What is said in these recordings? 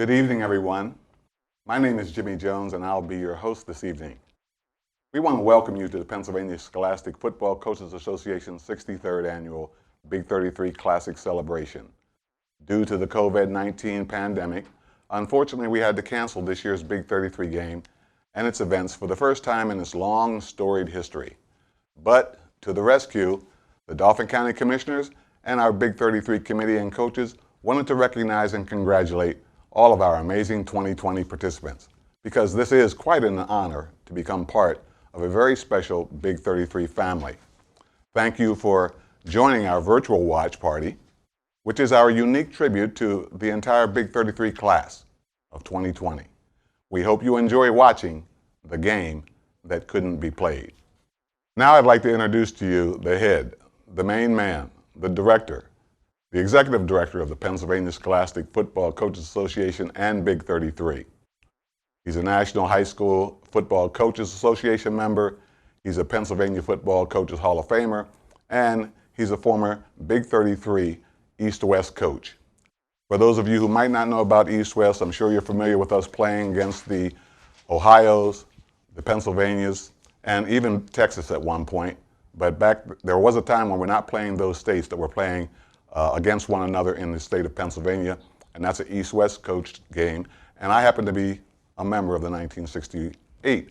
Good evening, everyone. My name is Jimmy Jones, and I'll be your host this evening. We want to welcome you to the Pennsylvania Scholastic Football Coaches Association's 63rd Annual Big 33 Classic Celebration. Due to the COVID-19 pandemic, unfortunately, we had to cancel this year's Big 33 game and its events for the first time in its long, storied history. But to the rescue, the Dauphin County Commissioners and our Big 33 committee and coaches wanted to recognize and congratulate all of our amazing 2020 participants, because this is quite an honor to become part of a very special Big 33 family. Thank you for joining our virtual watch party, which is our unique tribute to the entire Big 33 class of 2020. We hope you enjoy watching the game that couldn't be played. Now I'd like to introduce to you the head, the main man, the director, the executive director of the Pennsylvania Scholastic Football Coaches Association and Big 33. He's a National High School Football Coaches Association member, he's a Pennsylvania Football Coaches Hall of Famer, and he's a former Big 33 East-West coach. For those of you who might not know about East-West, I'm sure you're familiar with us playing against the Ohios, the Pennsylvanias, and even Texas at one point. But there was a time when we're not playing those states, that we're playing against one another in the state of Pennsylvania, and that's an East-West coached game. And I happen to be a member of the 1968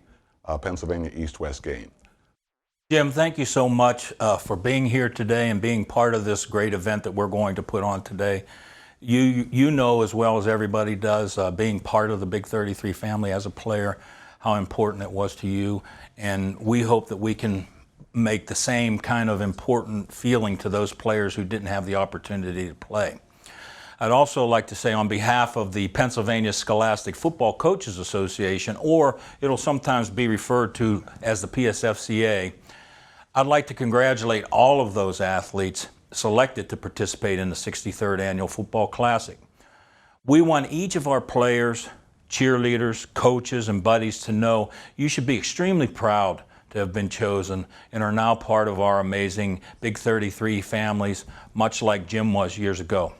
Pennsylvania East-West game. Jim, thank you so much for being here today and being part of this great event that we're going to put on today. You know as well as everybody does, being part of the Big 33 family as a player, how important it was to you. And we hope that we can make the same kind of important feeling to those players who didn't have the opportunity to play. I'd also like to say on behalf of the Pennsylvania Scholastic Football Coaches Association, or it'll sometimes be referred to as the PSFCA, I'd like to congratulate all of those athletes selected to participate in the 63rd Annual Football Classic. We want each of our players, cheerleaders, coaches, and buddies to know you should be extremely proud to have been chosen and are now part of our amazing Big 33 families, much like Jim was years ago.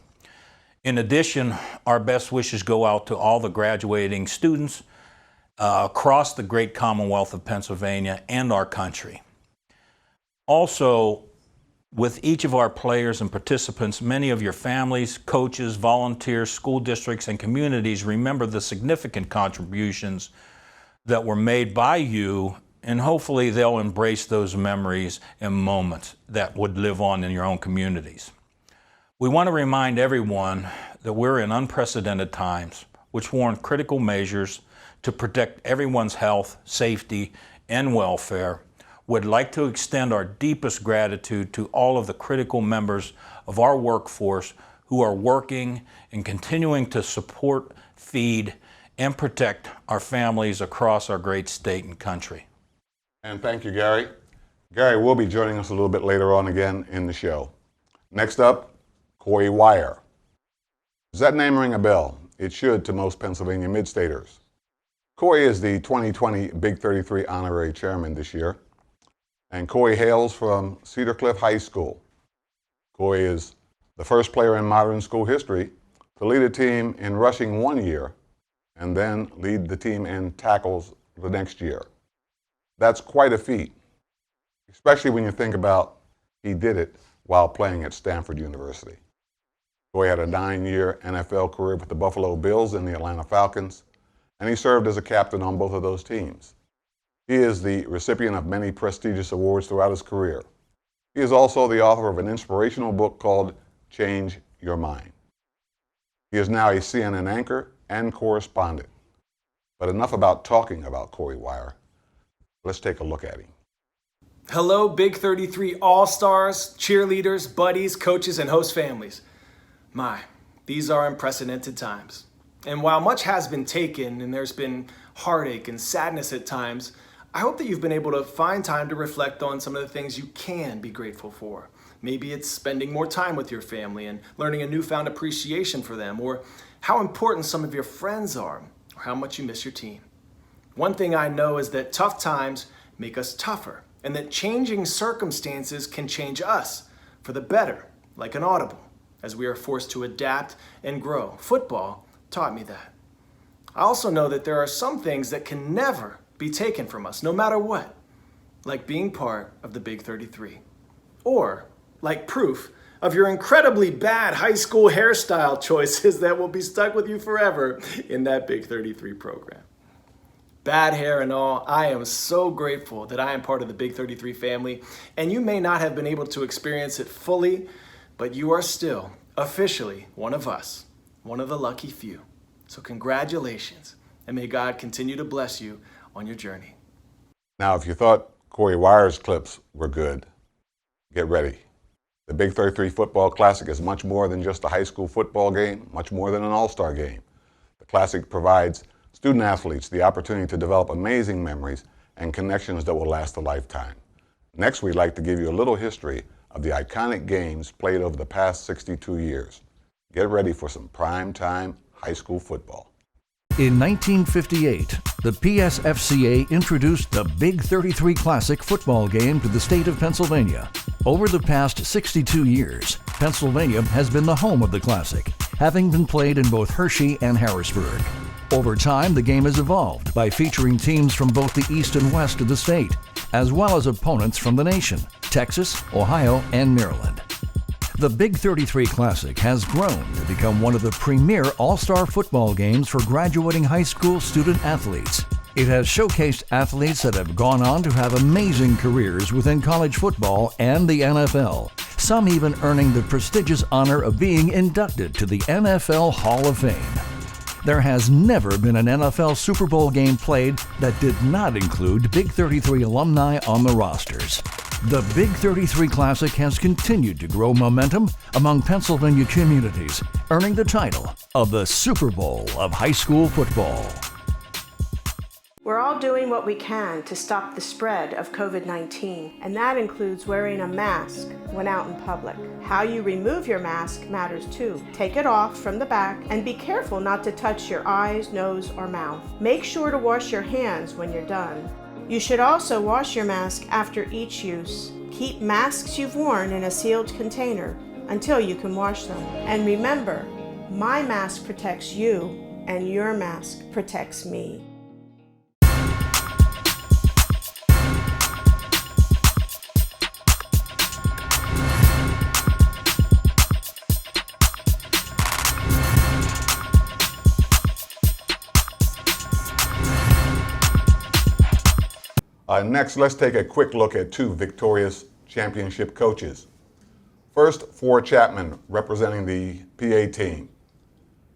In addition, our best wishes go out to all the graduating students across the great Commonwealth of Pennsylvania and our country. Also, with each of our players and participants, many of your families, coaches, volunteers, school districts, and communities remember the significant contributions that were made by you, and hopefully they'll embrace those memories and moments that would live on in your own communities. We want to remind everyone that we're in unprecedented times, which warrant critical measures to protect everyone's health, safety, and welfare. We'd like to extend our deepest gratitude to all of the critical members of our workforce who are working and continuing to support, feed, and protect our families across our great state and country. And thank you, Gary. Gary will be joining us a little bit later on again in the show. Next up, Corey Wire. Does that name ring a bell? It should to most Pennsylvania mid-staters. Corey is the 2020 Big 33 honorary chairman this year, and Corey hails from Cedar Cliff High School. Corey is the first player in modern school history to lead a team in rushing one year and then lead the team in tackles the next year. That's quite a feat, especially when you think about he did it while playing at Stanford University. Corey had a 9-year NFL career with the Buffalo Bills and the Atlanta Falcons, and he served as a captain on both of those teams. He is the recipient of many prestigious awards throughout his career. He is also the author of an inspirational book called Change Your Mind. He is now a CNN anchor and correspondent. But enough about talking about Corey Wire. Let's take a look at him. Hello, Big 33 All-Stars, cheerleaders, buddies, coaches, and host families. My, these are unprecedented times. And while much has been taken and there's been heartache and sadness at times, I hope that you've been able to find time to reflect on some of the things you can be grateful for. Maybe it's spending more time with your family and learning a newfound appreciation for them, or how important some of your friends are, or how much you miss your team. One thing I know is that tough times make us tougher, and that changing circumstances can change us for the better, like an audible, as we are forced to adapt and grow. Football taught me that. I also know that there are some things that can never be taken from us, no matter what, like being part of the Big 33, or like proof of your incredibly bad high school hairstyle choices that will be stuck with you forever in that Big 33 program. Bad hair and all, I am so grateful that I am part of the Big 33 family, and you may not have been able to experience it fully, but you are still officially one of us, one of the lucky few. So congratulations, and may God continue to bless you on your journey. Now, if you thought Corey Wire's clips were good, get ready. The Big 33 Football Classic is much more than just a high school football game, much more than an all-star game. The Classic provides student athletes the opportunity to develop amazing memories and connections that will last a lifetime. Next, we'd like to give you a little history of the iconic games played over the past 62 years. Get ready for some prime-time high school football. In 1958, the PSFCA introduced the Big 33 Classic football game to the state of Pennsylvania. Over the past 62 years, Pennsylvania has been the home of the Classic, having been played in both Hershey and Harrisburg. Over time, the game has evolved by featuring teams from both the east and west of the state, as well as opponents from the nation, Texas, Ohio, and Maryland. The Big 33 Classic has grown to become one of the premier all-star football games for graduating high school student athletes. It has showcased athletes that have gone on to have amazing careers within college football and the NFL, some even earning the prestigious honor of being inducted to the NFL Hall of Fame. There has never been an NFL Super Bowl game played that did not include Big 33 alumni on the rosters. The Big 33 Classic has continued to grow momentum among Pennsylvania communities, earning the title of the Super Bowl of high school football. We're all doing what we can to stop the spread of COVID-19, and that includes wearing a mask when out in public. How you remove your mask matters too. Take it off from the back and be careful not to touch your eyes, nose, or mouth. Make sure to wash your hands when you're done. You should also wash your mask after each use. Keep masks you've worn in a sealed container until you can wash them. And remember, my mask protects you and your mask protects me. Next, let's take a quick look at two victorious championship coaches. First, Four Chapman, representing the PA team.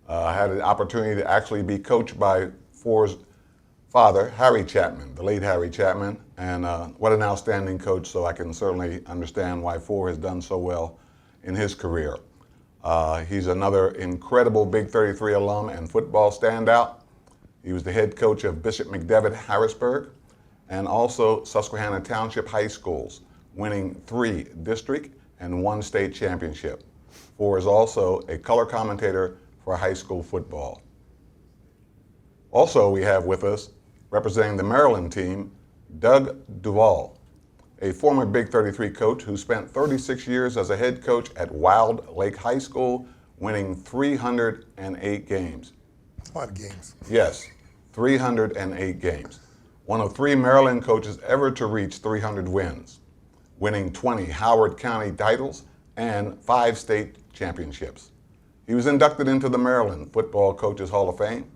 I had an opportunity to actually be coached by Four's father, Harry Chapman, the late Harry Chapman, and what an outstanding coach, so I can certainly understand why Four has done so well in his career. He's another incredible Big 33 alum and football standout. He was the head coach of Bishop McDevitt Harrisburg, and also Susquehanna Township High Schools, winning 3 district and 1 state championship. Four is also a color commentator for high school football. Also, we have with us, representing the Maryland team, Doug Duval, a former Big 33 coach who spent 36 years as a head coach at Wild Lake High School, winning 308 games. That's a lot of games. Yes, 308 games. One of 3 Maryland coaches ever to reach 300 wins, winning 20 Howard County titles and 5 state championships. He was inducted into the Maryland Football Coaches Hall of Fame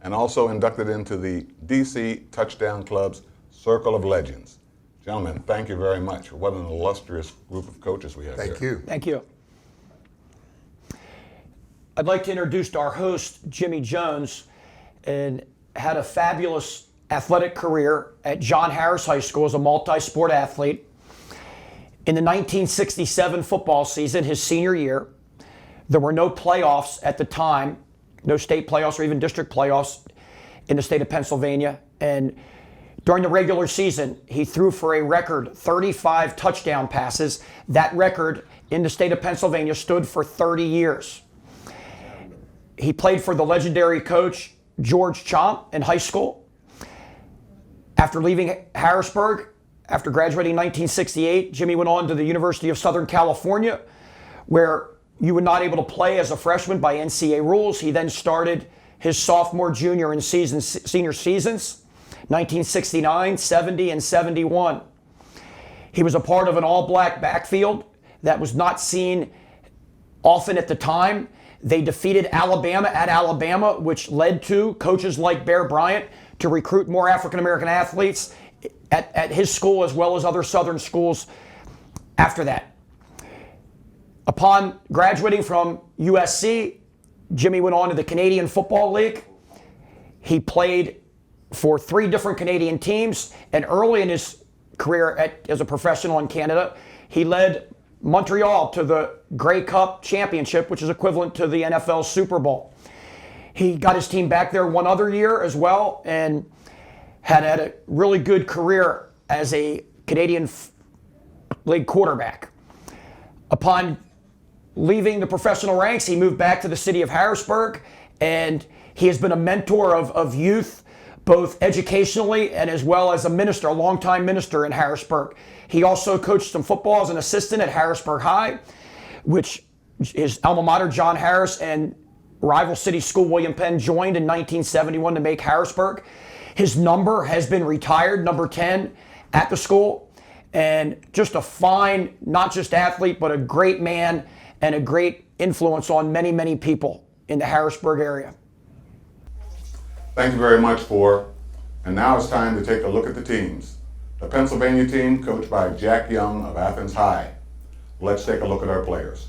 and also inducted into the DC Touchdown Club's Circle of Legends. Gentlemen, thank you very much. What an illustrious group of coaches we have here. Thank you. Thank you. I'd like to introduce our host, Jimmy Jones, and had a fabulous athletic career at John Harris High School as a multi-sport athlete. In the 1967 football season, his senior year, there were no playoffs at the time, no state playoffs or even district playoffs in the state of Pennsylvania. And during the regular season, he threw for a record 35 touchdown passes. That record in the state of Pennsylvania stood for 30 years. He played for the legendary coach George Chomp in high school. After leaving Harrisburg, after graduating in 1968, Jimmy went on to the University of Southern California, where you were not able to play as a freshman by NCAA rules. He then started his sophomore, junior, and senior seasons, 1969, 70, and 71. He was a part of an all-black backfield that was not seen often at the time. They defeated Alabama at Alabama, which led to coaches like Bear Bryant to recruit more African-American athletes at his school as well as other Southern schools after that. Upon graduating from USC, Jimmy went on to the Canadian Football League. He played for 3 different Canadian teams, and early in his career as a professional in Canada, he led Montreal to the Grey Cup Championship, which is equivalent to the NFL Super Bowl. He got his team back there one other year as well, and had a really good career as a Canadian League quarterback. Upon leaving the professional ranks, he moved back to the city of Harrisburg, and he has been a mentor of youth, both educationally and as well as a minister, a longtime minister in Harrisburg. He also coached some football as an assistant at Harrisburg High, which his alma mater, John Harris, and rival city school William Penn joined in 1971 to make Harrisburg. His number has been retired, number 10, at the school, and just a fine, not just athlete, but a great man and a great influence on many, many people in the Harrisburg area. Thank you very much, Four. And now it's time to take a look at the teams. The Pennsylvania team, coached by Jack Young of Athens High. Let's take a look at our players.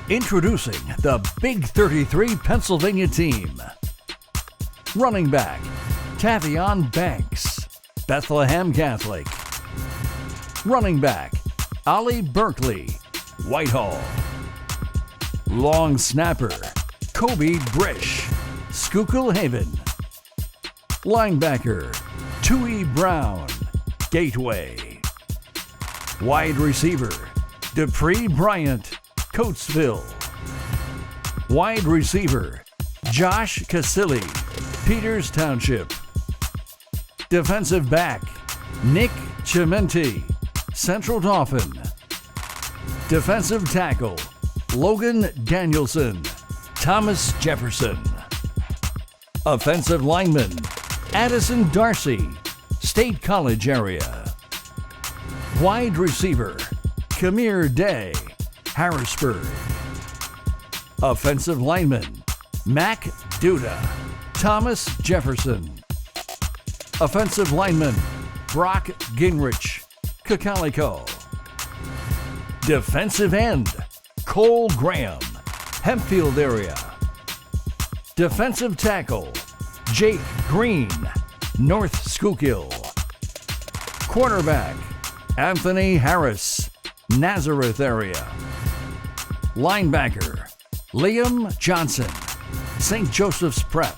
Introducing the Big 33 Pennsylvania team. Running back, Tavion Banks, Bethlehem Catholic. Running back, Ollie Berkeley, Whitehall. Long snapper, Kobe Brish, Schuylkill Haven. Linebacker, Tui Brown, Gateway. Wide receiver, Dupree Bryant, Coatesville. Wide receiver, Josh Casilli, Peters Township. Defensive back, Nick Chimenti, Central Dauphin. Defensive tackle, Logan Danielson, Thomas Jefferson. Offensive lineman, Addison Darcy, State College area. Wide receiver, Kamir Day, Harrisburg. Offensive lineman, Mac Duda, Thomas Jefferson. Offensive lineman, Brock Gingrich, Cocalico. Defensive end, Cole Graham, Hempfield area. Defensive tackle, Jake Green, North Schuylkill. Quarterback, Anthony Harris, Nazareth area. Linebacker, Liam Johnson, St. Joseph's Prep.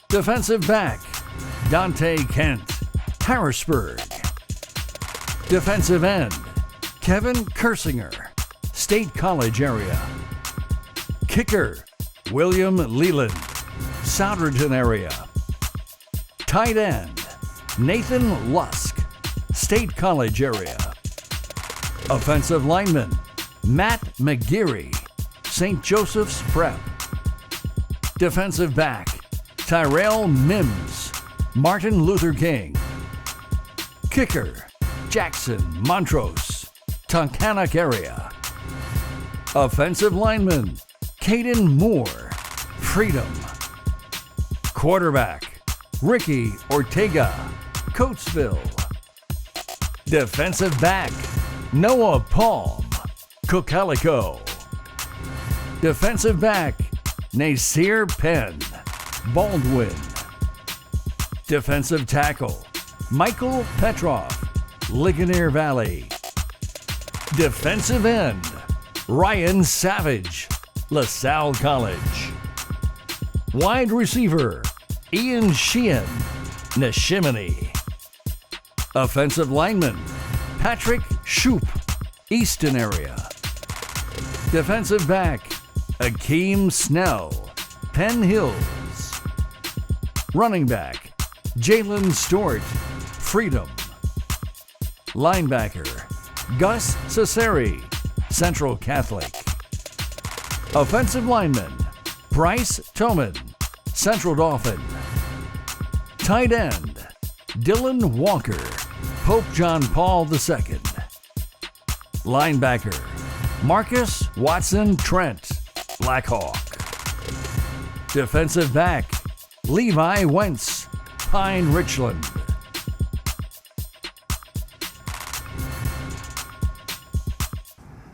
Defensive back, Dante Kent, Harrisburg. Defensive end, Kevin Kersinger, State College area. Kicker, William Leland, Souderton area. Tight end, Nathan Lusk, State College area. Offensive lineman, Matt McGeary, St. Joseph's Prep. Defensive back, Tyrell Mims, Martin Luther King. Kicker, Jackson Montrose, Tunkhannock area. Offensive lineman, Caden Moore, Freedom. Quarterback, Ricky Ortega, Coatesville. Defensive back, Noah Palm, Cocalico. Defensive back, Nasir Penn, Baldwin. Defensive tackle, Michael Petrov, Ligonier Valley. Defensive end, Ryan Savage, LaSalle College. Wide receiver, Ian Sheehan, Neshaminy. Offensive lineman, Patrick Shoup, Easton area. Defensive back, Akeem Snell, Penn Hills. Running back, Jalen Stewart, Freedom. Linebacker, Gus Cesari, Central Catholic. Offensive lineman, Bryce Tillman, Central Dauphin. Tight end, Dylan Walker, Pope John Paul II. Linebacker, Marcus Watson Trent, Blackhawk. Defensive back, Levi Wentz, Pine Richland.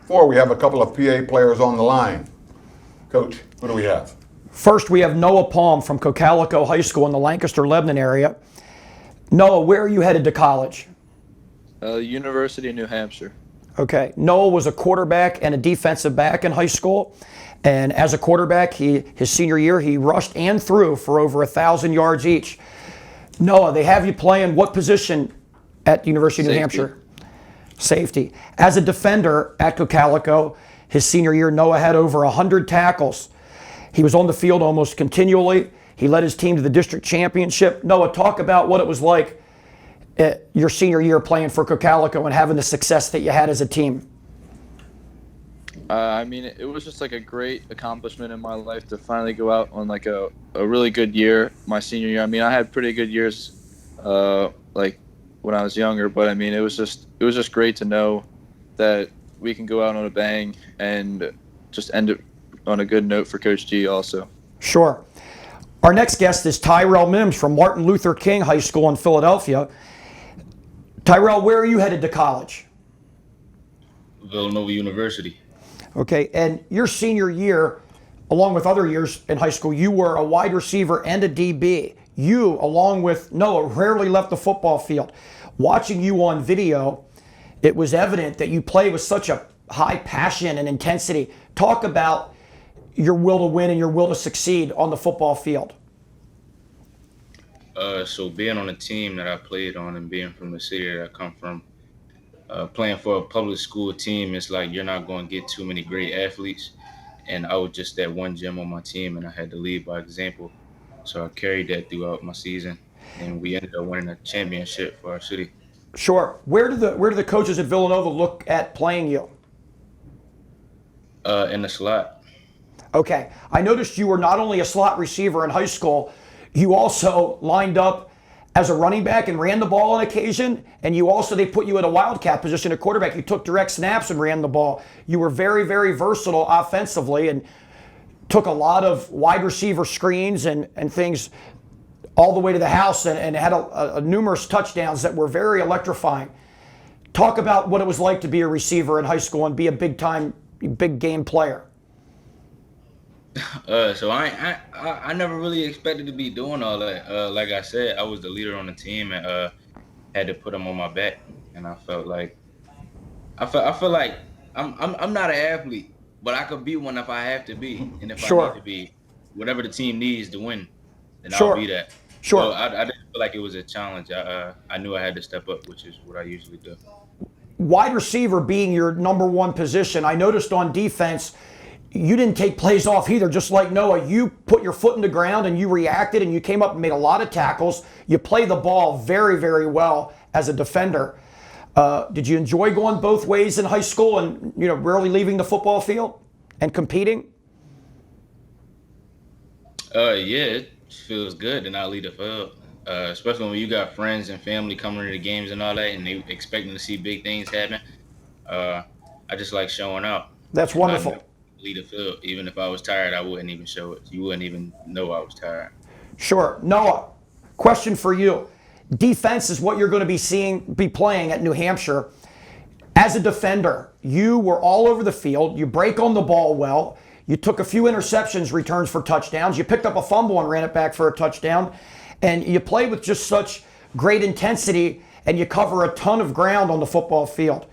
Four, we have a couple of PA players on the line. Coach, who do we have? First, we have Noah Palm from Cocalico High School in the Lancaster, Lebanon area. Noah, where are you headed to college? University of New Hampshire. Okay. Noah was a quarterback and a defensive back in high school. And as a quarterback, his senior year, he rushed and threw for over 1,000 yards each. Noah, they have you playing what position at the University of New Safety. Hampshire? Safety. As a defender at Cocalico, his senior year, Noah had over 100 tackles. He was on the field almost continually. He led his team to the district championship. Noah, talk about what it was like your senior year playing for Cocalico and having the success that you had as a team. I mean, it was just like a great accomplishment in my life to finally go out on like a really good year, my senior year. I mean, I had pretty good years, like when I was younger, but I mean, it was just great to know that we can go out on a bang and just end it on a good note for Coach G also. Sure. Our next guest is Tyrell Mims from Martin Luther King High School in Philadelphia. Tyrell, where are you headed to college? Villanova University. Okay, and your senior year, along with other years in high school, you were a wide receiver and a DB. You, along with Noah, rarely left the football field. Watching you on video, it was evident that you play with such a high passion and intensity. Talk about your will to win and your will to succeed on the football field. So being on a team that I played on and being from the city that I come from, playing for a public school team, it's like you're not going to get too many great athletes. And I was just that one gem on my team, and I had to lead by example. So I carried that throughout my season, and we ended up winning a championship for our city. Sure. Where do the coaches at Villanova look at playing you? In the slot. Okay. I noticed you were not only a slot receiver in high school, you also lined up as a running back and ran the ball on occasion, and they put you in a wildcat position at quarterback. You took direct snaps and ran the ball. You were very, very versatile offensively and took a lot of wide receiver screens and things all the way to the house and had a numerous touchdowns that were very electrifying. Talk about what it was like to be a receiver in high school and be a big game player. So I never really expected to be doing all that. Like I said, I was the leader on the team and had to put them on my back. And I felt like I'm not an athlete, but I could be one if I have to be, and if I need to be, whatever the team needs to win, then I'll be that. Sure. So I didn't feel like it was a challenge. I knew I had to step up, which is what I usually do. Wide receiver being your number one position, I noticed on defense, you didn't take plays off either, just like Noah. You put your foot in the ground and you reacted and you came up and made a lot of tackles. You play the ball very, very well as a defender. Did you enjoy going both ways in high school and rarely leaving the football field and competing? Yeah, it feels good to not leave the field, especially when you got friends and family coming to the games and all that, and they expecting to see big things happen. I just like showing up. That's wonderful. Lead the field. Even if I was tired, I wouldn't even show it. You wouldn't even know I was tired. Sure. Noah, question for you. Defense is what you're going to be playing at New Hampshire. As a defender, you were all over the field. You break on the ball well. You took a few interceptions, returns for touchdowns. You picked up a fumble and ran it back for a touchdown. And you play with just such great intensity, and you cover a ton of ground on the football field.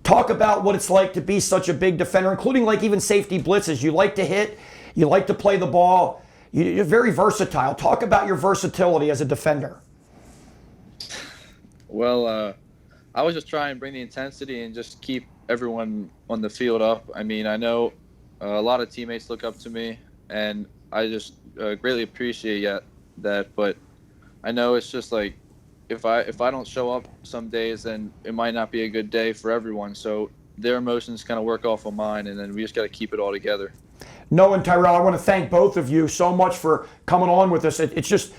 Talk about what it's like to be such a big defender, including like even safety blitzes. You like to hit, you like to play the ball. You're very versatile. Talk about your versatility as a defender. Well, I was just trying to bring the intensity and just keep everyone on the field up. I mean, I know a lot of teammates look up to me, and I just greatly appreciate that. But I know it's just like, if I don't show up some days, then it might not be a good day for everyone. So their emotions kind of work off of mine, and then we just got to keep it all together. Noah and Tyrell, I want to thank both of you so much for coming on with us. It's just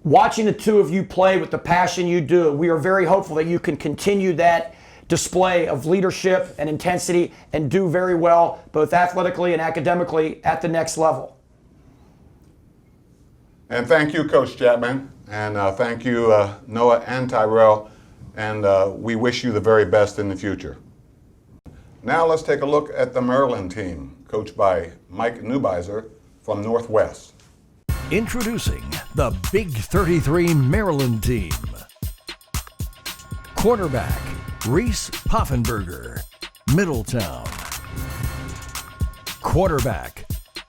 watching the two of you play with the passion you do. We are very hopeful that you can continue that display of leadership and intensity and do very well, both athletically and academically, at the next level. And thank you, Coach Chapman. And thank you, Noah and Tyrell. And we wish you the very best in the future. Now let's take a look at the Maryland team, coached by Mike Neubeiser from Northwest. Introducing the Big 33 Maryland team. Quarterback, Reese Poffenberger, Middletown. Quarterback,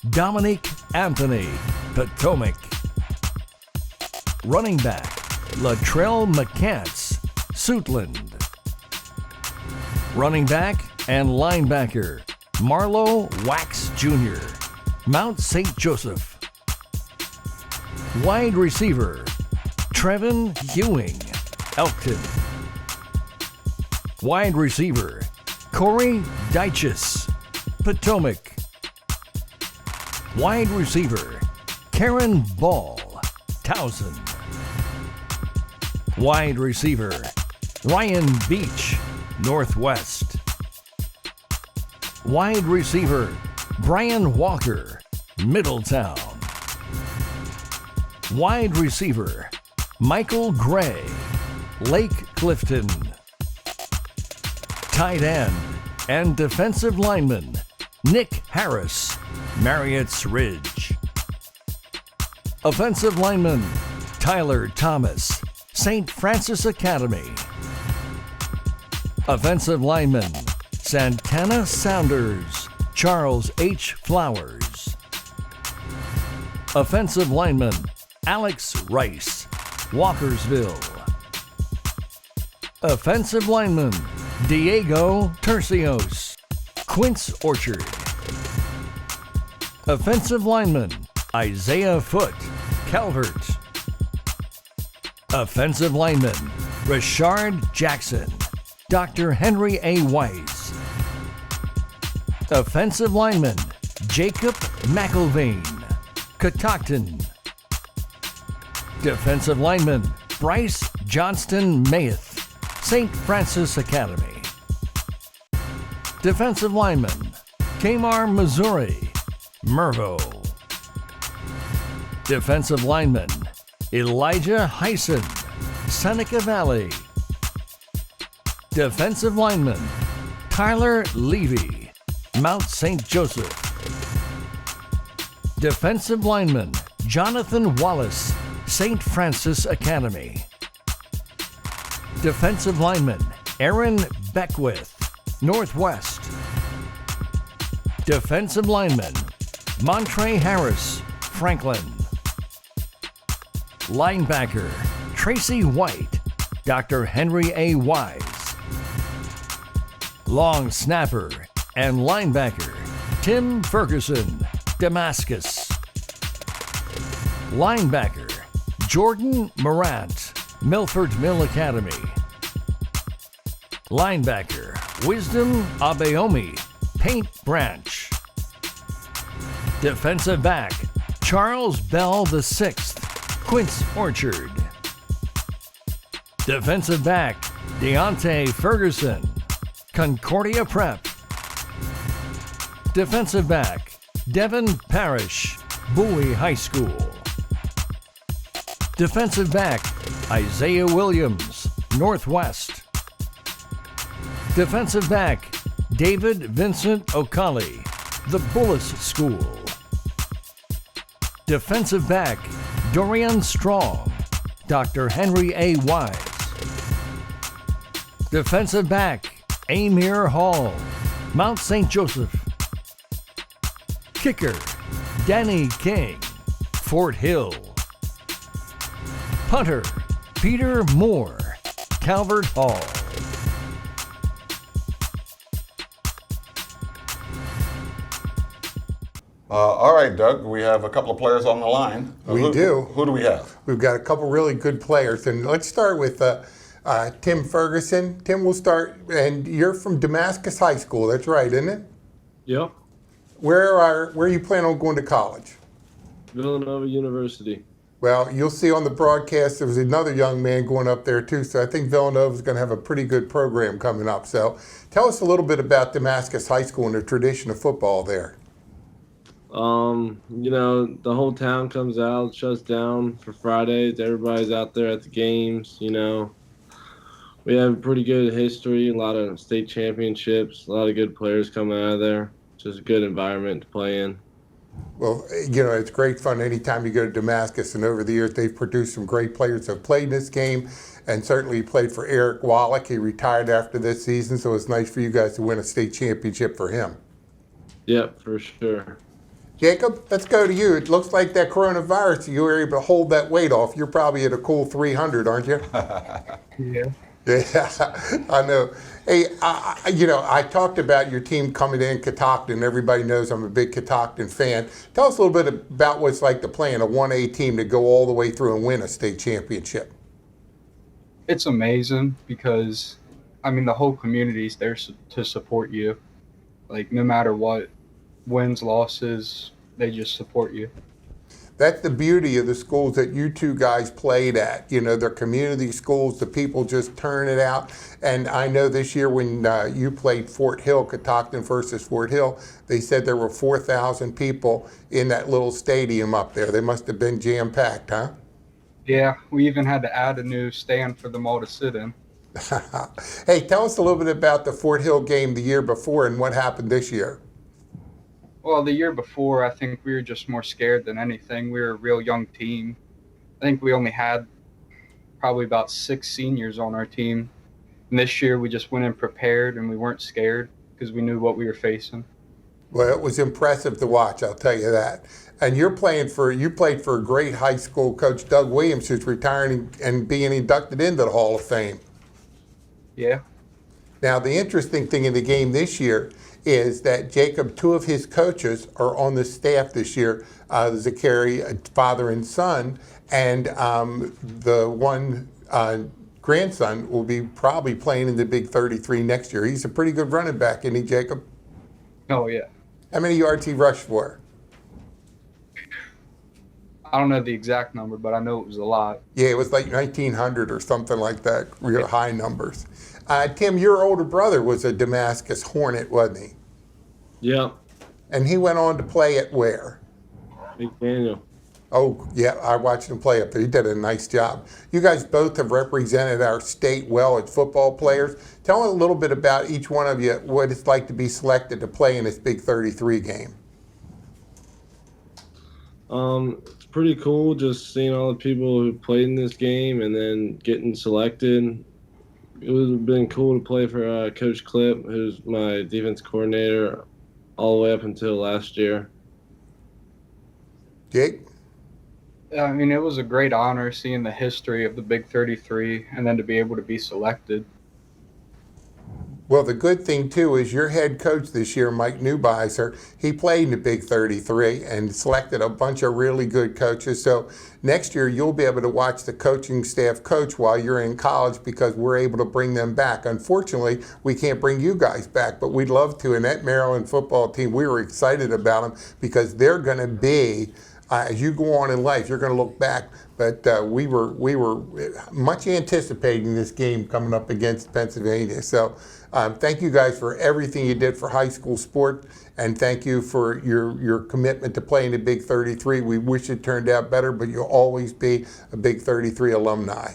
Dominique Anthony, Potomac. Running back, Latrell McCants, Suitland. Running back and linebacker, Marlo Wax Jr., Mount St. Joseph. Wide receiver, Trevin Ewing, Elkton. Wide receiver, Corey Dyches, Potomac. Wide receiver, Karen Ball, Towson. Wide receiver, Ryan Beach, Northwest. Wide receiver, Brian Walker, Middletown. Wide receiver, Michael Gray, Lake Clifton. Tight end and defensive lineman, Nick Harris, Marriott's Ridge. Offensive lineman, Tyler Thomas, St. Francis Academy. Offensive lineman, Santana Sounders, Charles H. Flowers. Offensive lineman, Alex Rice, Walkersville. Offensive lineman, Diego Tercios, Quince Orchard. Offensive lineman, Isaiah Foote, Calvert. Offensive lineman, Rashard Jackson, Dr. Henry A. Weiss. Offensive lineman, Jacob McIlvain, Catoctin. Defensive lineman, Bryce Johnston Mayeth, St. Francis Academy. Defensive lineman, Kamar Missouri, Mervo. Defensive lineman, Elijah Heisen, Seneca Valley. Defensive lineman, Tyler Levy, Mount St. Joseph. Defensive lineman, Jonathan Wallace, St. Francis Academy. Defensive lineman, Aaron Beckwith, Northwest. Defensive lineman, Montre Harris, Franklin. Linebacker, Tracy White, Dr. Henry A. Wise. Long snapper and linebacker, Tim Ferguson, Damascus. Linebacker, Jordan Morant, Milford Mill Academy. Linebacker, Wisdom Abayomi, Paint Branch. Defensive back, Charles Bell VI, Quince Orchard. Defensive back, Deontay Ferguson, Concordia Prep. Defensive back, Devin Parrish, Bowie High School. Defensive back, Isaiah Williams, Northwest. Defensive back, David Vincent O'Colly, the Bullis School. Defensive back, Dorian Strong, Dr. Henry A. Wise. Defensive back, Amir Hall, Mount St. Joseph. Kicker, Danny King, Fort Hill. Punter, Peter Moore, Calvert Hall. All right, Doug, we have a couple of players on the line. We do. Who do we have? We've got a couple really good players, and let's start with Tim Ferguson. Tim, we'll start, and you're from Damascus High School. That's right, isn't it? Yep. where are you planning on going to college? Villanova University. Well, you'll see on the broadcast there was another young man going up there too, so I think Villanova is going to have a pretty good program coming up. So tell us a little bit about Damascus High School and the tradition of football there. You know, the whole town comes out, shuts down for Fridays. Everybody's out there at the games, you know. We have a pretty good history, a lot of state championships, a lot of good players coming out of there. Just a good environment to play in. Well, you know, it's great fun anytime you go to Damascus, and over the years they've produced some great players that have played in this game, and certainly he played for Eric Wallach. He retired after this season, so it's nice for you guys to win a state championship for him. Yep, for sure. Jacob, let's go to you. It looks like that coronavirus, you were able to hold that weight off. You're probably at a cool 300, aren't you? Yeah. Yeah, I know. Hey, you know, I talked about your team coming in, Catoctin. Everybody knows I'm a big Catoctin fan. Tell us a little bit about what it's like to play in a 1A team to go all the way through and win a state championship. It's amazing because, I mean, the whole community's there to support you. Like, no matter what, wins, losses, they just support you. That's the beauty of the schools that you two guys played at. You know, they're community schools. The people just turn it out. And I know this year when you played Fort Hill, Catoctin versus Fort Hill, they said there were 4,000 people in that little stadium up there. They must have been jam-packed, huh? Yeah, we even had to add a new stand for them all to sit in. Hey, tell us a little bit about the Fort Hill game the year before and what happened this year. Well, the year before, I think we were just more scared than anything. We were a real young team. I think we only had probably about 6 seniors on our team. And this year, we just went in prepared and we weren't scared because we knew what we were facing. Well, it was impressive to watch, I'll tell you that. And you played for a great high school coach, Doug Williams, who's retiring and being inducted into the Hall of Fame. Yeah. Now, the interesting thing in the game this year is that Jacob, 2 of his coaches are on the staff this year, Zachary, father and son, and the one grandson will be probably playing in the Big 33 next year. He's a pretty good running back, isn't he, Jacob? Oh, yeah. How many yards he rushed for? I don't know the exact number, but I know it was a lot. Yeah, it was like 1,900 or something like that, real high numbers. Tim, your older brother was a Damascus Hornet, wasn't he? Yep. And he went on to play at where? McDaniel. Oh, yeah, I watched him play up there. He did a nice job. You guys both have represented our state well as football players. Tell us a little bit about each one of you, what it's like to be selected to play in this Big 33 game. It's pretty cool just seeing all the people who played in this game and then getting selected. It would have been cool to play for Coach Clip, who's my defense coordinator all the way up until last year. Jake? I mean, it was a great honor seeing the history of the Big 33 and then to be able to be selected. Well, the good thing, too, is your head coach this year, Mike Neubeiser, he played in the Big 33 and selected a bunch of really good coaches. So next year, you'll be able to watch the coaching staff coach while you're in college because we're able to bring them back. Unfortunately, we can't bring you guys back, but we'd love to. And that Maryland football team, we were excited about them because they're going to be, as you go on in life, you're going to look back. But we were much anticipating this game coming up against Pennsylvania. So thank you guys for everything you did for high school sport, and thank you for your commitment to playing the Big 33. We wish it turned out better, but you'll always be a Big 33 alumni.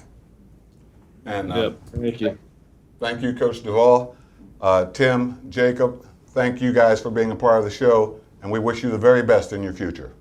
And Yep, thank you. thank you, Coach Duvall. Tim, Jacob, thank you guys for being a part of the show, and we wish you the very best in your future.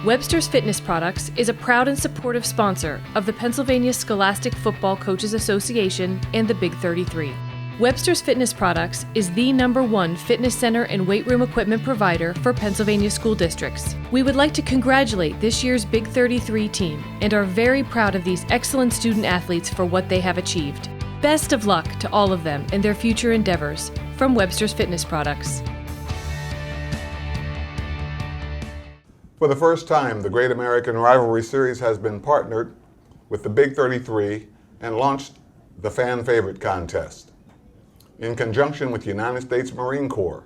Webster's Fitness Products is a proud and supportive sponsor of the Pennsylvania Scholastic Football Coaches Association and the Big 33. Webster's Fitness Products is the #1 fitness center and weight room equipment provider for Pennsylvania school districts. We would like to congratulate this year's Big 33 team and are very proud of these excellent student athletes for what they have achieved. Best of luck to all of them in their future endeavors from Webster's Fitness Products. For the first time, the Great American Rivalry Series has been partnered with the Big 33 and launched the Fan Favorite Contest. In conjunction with the United States Marine Corps,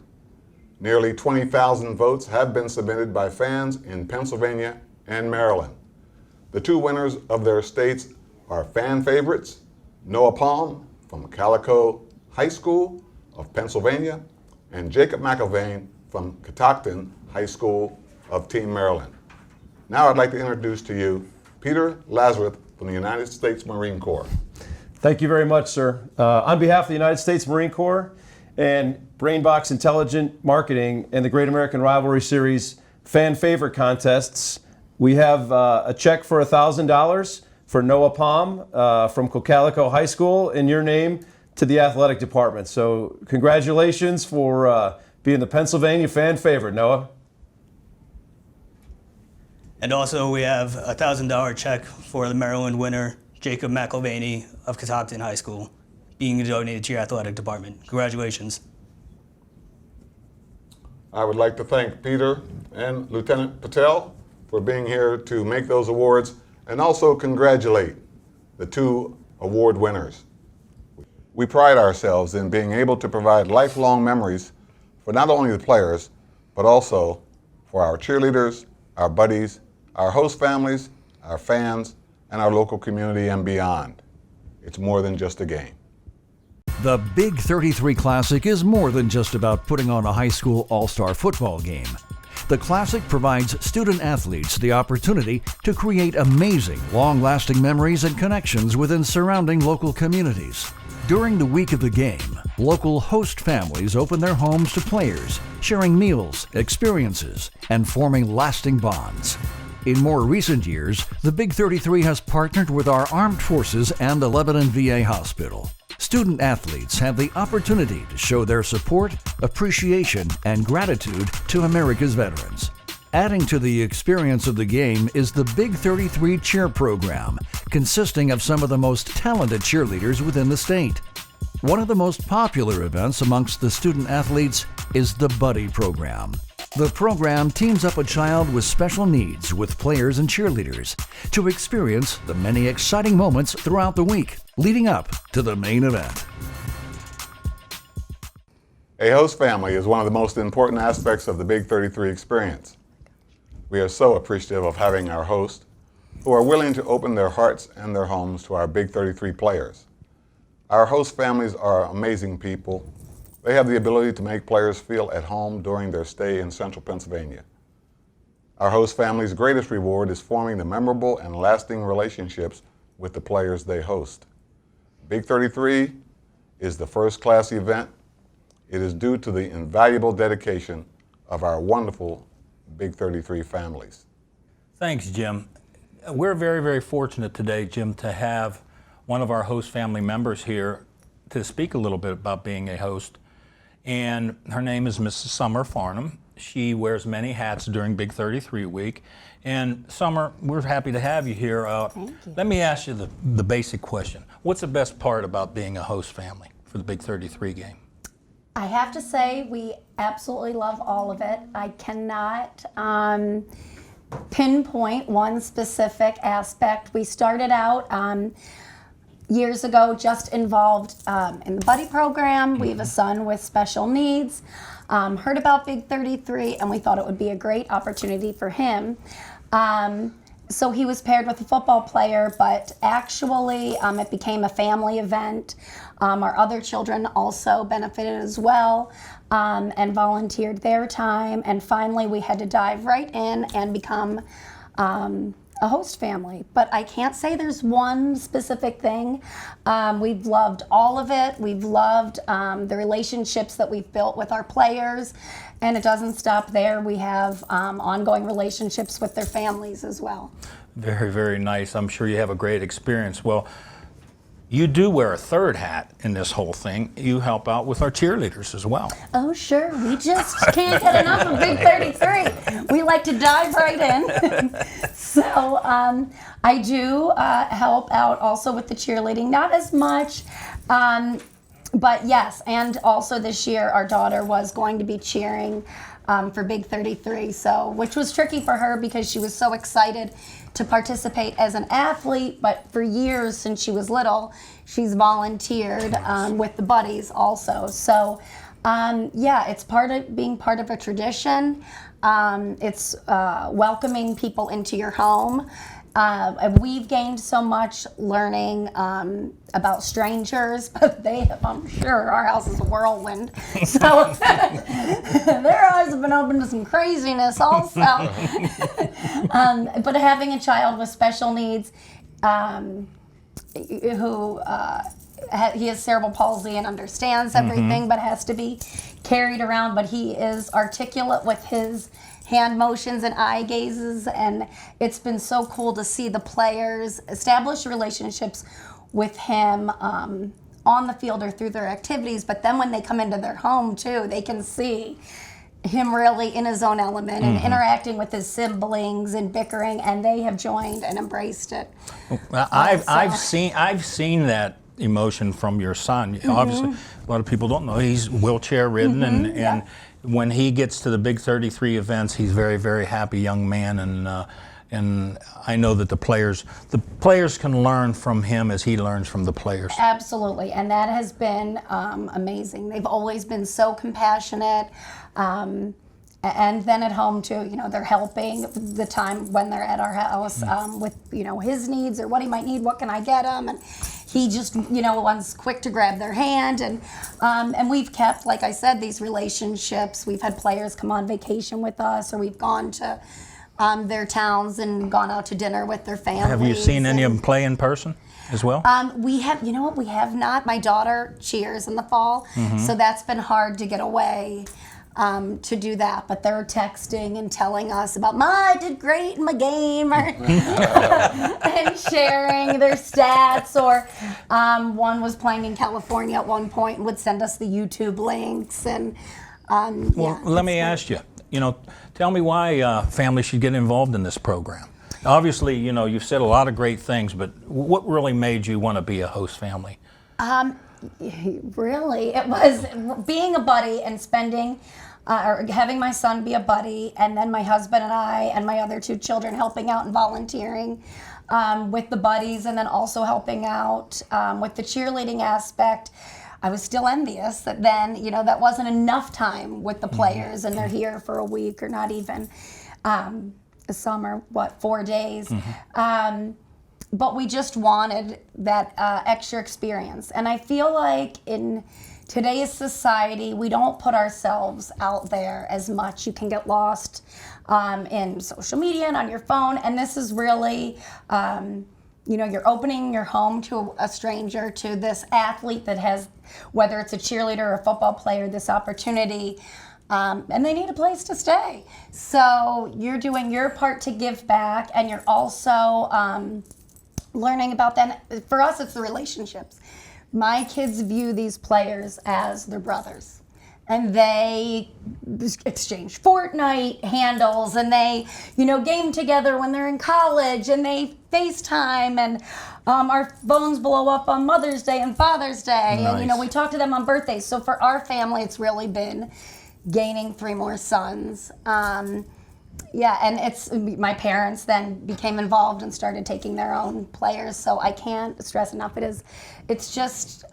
Nearly 20,000 votes have been submitted by fans in Pennsylvania and Maryland. The two winners of their states are fan favorites, Noah Palm from Calico High School of Pennsylvania and Jacob McIlvaine from Catoctin High School of Team Maryland. Now I'd like to introduce to you Peter Lazarus from the United States Marine Corps. Thank you very much, sir. On behalf of the United States Marine Corps and Brainbox Intelligent Marketing and the Great American Rivalry Series fan favorite contests, we have a check for $1,000 for Noah Palm from Cocalico High School in your name to the athletic department. So congratulations for being the Pennsylvania fan favorite, Noah. And also we have a $1,000 check for the Maryland winner, Jacob McIlvaine of Catoctin High School, being donated to your athletic department. Congratulations. I would like to thank Peter and Lieutenant Patel for being here to make those awards and also congratulate the two award winners. We pride ourselves in being able to provide lifelong memories for not only the players, but also for our cheerleaders, our buddies, our host families, our fans, and our local community and beyond. It's more than just a game. The Big 33 Classic is more than just about putting on a high school all-star football game. The Classic provides student athletes the opportunity to create amazing, long-lasting memories and connections within surrounding local communities. During the week of the game, local host families open their homes to players, sharing meals, experiences, and forming lasting bonds. In more recent years, the Big 33 has partnered with our armed forces and the Lebanon VA Hospital. Student athletes have the opportunity to show their support, appreciation, and gratitude to America's veterans. Adding to the experience of the game is the Big 33 Cheer Program, consisting of some of the most talented cheerleaders within the state. One of the most popular events amongst the student athletes is the Buddy Program. The program teams up a child with special needs with players and cheerleaders to experience the many exciting moments throughout the week leading up to the main event. A host family is one of the most important aspects of the Big 33 experience. We are so appreciative of having our hosts who are willing to open their hearts and their homes to our Big 33 players. Our host families are amazing people. They have the ability to make players feel at home during their stay in central Pennsylvania. Our host family's greatest reward is forming the memorable and lasting relationships with the players they host. Big 33 is the first-class event. It is due to the invaluable dedication of our wonderful Big 33 families. Thanks, Jim. We're very, very fortunate today, Jim, to have one of our host family members here to speak a little bit about being a host. And her name is Mrs. Summer Farnham. She wears many hats during Big 33 week. And Summer, we're happy to have you here. Thank you. Let me ask you the basic question. What's the best part about being a host family for the Big 33 game? I have to say we absolutely love all of it. I cannot pinpoint one specific aspect. We started out years ago just involved in the Buddy program. We have a son with special needs. Heard about Big 33 and we thought it would be a great opportunity for him. So he was paired with a football player, but actually it became a family event. Our other children also benefited as well and volunteered their time. And finally we had to dive right in and become a host family. But I can't say there's one specific thing. We've loved all of it. We've loved the relationships that we've built with our players. And it doesn't stop there. We have ongoing relationships with their families as well. Very, very nice. I'm sure you have a great experience. Well, you do wear a third hat in this whole thing. You help out with our cheerleaders as well. Oh, sure. We just can't get enough of Big 33. We like to dive right in. So I do help out also with the cheerleading. Not as much, but yes. And also this year, our daughter was going to be cheering for Big 33, so which was tricky for her because she was so excited to participate as an athlete, but for years since she was little, she's volunteered with the Buddies also. So Yeah, it's being part of a tradition. It's welcoming people into your home. We've gained so much learning about strangers, but I'm sure our house is a whirlwind. So their eyes have been open to some craziness also. But having a child with special needs who he has cerebral palsy and understands everything, but has to be carried around. But he is articulate with his hand motions and eye gazes, and it's been so cool to see the players establish relationships with him on the field or through their activities. But then when they come into their home too, they can see him really in his own element and interacting with his siblings and bickering, and they have joined and embraced it. Well, I've seen that emotion from your son. Obviously, a lot of people don't know he's wheelchair ridden, and when he gets to the Big 33 events, he's very, very happy young man, and I know that the players can learn from him as he learns from the players. Absolutely, and that has been amazing. They've always been so compassionate. And then at home too, they're helping the time when they're at our house with, his needs or what he might need, what can I get him? And he just, wants quick to grab their hand. And we've kept, like I said, these relationships. We've had players come on vacation with us, or we've gone to their towns and gone out to dinner with their families. Have you seen any of them play in person as well? We have, we have not. My daughter cheers in the fall, so that's been hard to get away. To do that, but they're texting and telling us about, I did great in my game, and sharing their stats. Or one was playing in California at one point and would send us the YouTube links. And let me ask you, tell me why families should get involved in this program. Obviously, you've said a lot of great things, but what really made you want to be a host family? Really, it was being a buddy and spending, or having my son be a buddy, and then my husband and I and my other two children helping out and volunteering with the buddies, and then also helping out with the cheerleading aspect. I was still envious that then, that wasn't enough time with the players, and they're here for a week or not even some are 4 days. But we just wanted that extra experience. And I feel like in today's society, we don't put ourselves out there as much. You can get lost in social media and on your phone. And this is really, you're opening your home to a stranger, to this athlete that has, whether it's a cheerleader or a football player, this opportunity. And they need a place to stay. So you're doing your part to give back, and you're also learning about them. For us, it's the relationships. My kids view these players as their brothers, and they exchange Fortnite handles, and they, game together when they're in college, and they FaceTime, and our phones blow up on Mother's Day and Father's Day, Nice. And we talk to them on birthdays. So for our family, it's really been gaining 3 more sons. And it's my parents then became involved and started taking their own players. So I can't stress enough. It's just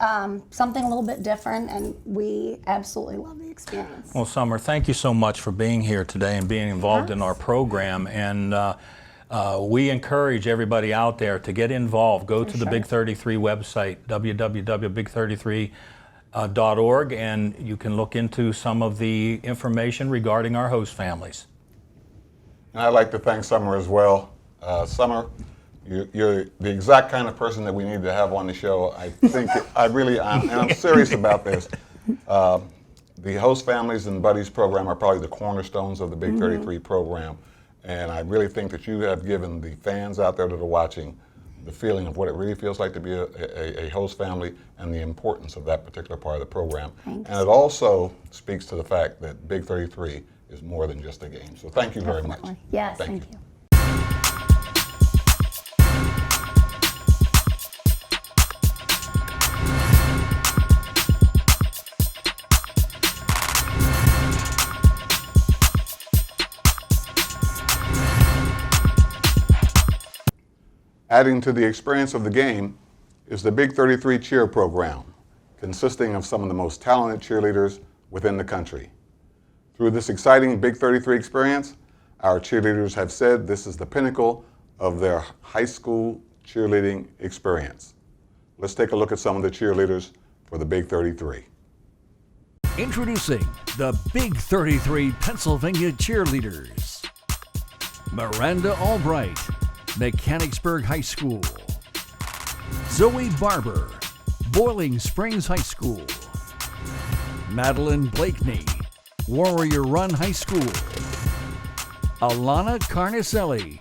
something a little bit different, and we absolutely love the experience. Well, Summer, thank you so much for being here today and being involved in our program. And we encourage everybody out there to get involved. Go to the Big 33 website, www.big33.org, and you can look into some of the information regarding our host families. And I'd like to thank Summer as well. Summer, you're the exact kind of person that we need to have on the show. I think, and I'm serious about this. The host families and buddies program are probably the cornerstones of the Big 33 program. And I really think that you have given the fans out there that are watching the feeling of what it really feels like to be a host family, and the importance of that particular part of the program. Thanks. And it also speaks to the fact that Big 33 is more than just a game. So thank you very much. Yes, thank you. Adding to the experience of the game is the Big 33 Cheer program, consisting of some of the most talented cheerleaders within the country. Through this exciting Big 33 experience, our cheerleaders have said this is the pinnacle of their high school cheerleading experience. Let's take a look at some of the cheerleaders for the Big 33. Introducing the Big 33 Pennsylvania Cheerleaders. Miranda Albright, Mechanicsburg High School. Zoe Barber, Boiling Springs High School. Madeline Blakeney, Warrior Run High School. Alana Carnicelli,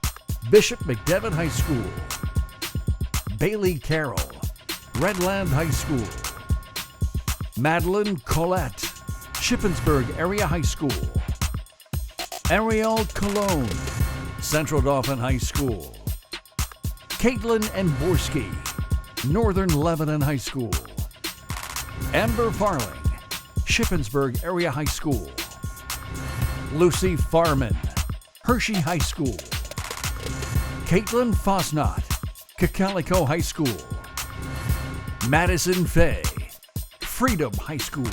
Bishop McDevitt High School. Bailey Carroll, Redland High School. Madeline Collette, Shippensburg Area High School. Ariel Cologne, Central Dauphin High School. Caitlin Emborski, Northern Lebanon High School. Amber Farling, Shippensburg Area High School. Lucy Farman, Hershey High School. Caitlin Fosnot, Cocalico High School. Madison Fay, Freedom High School.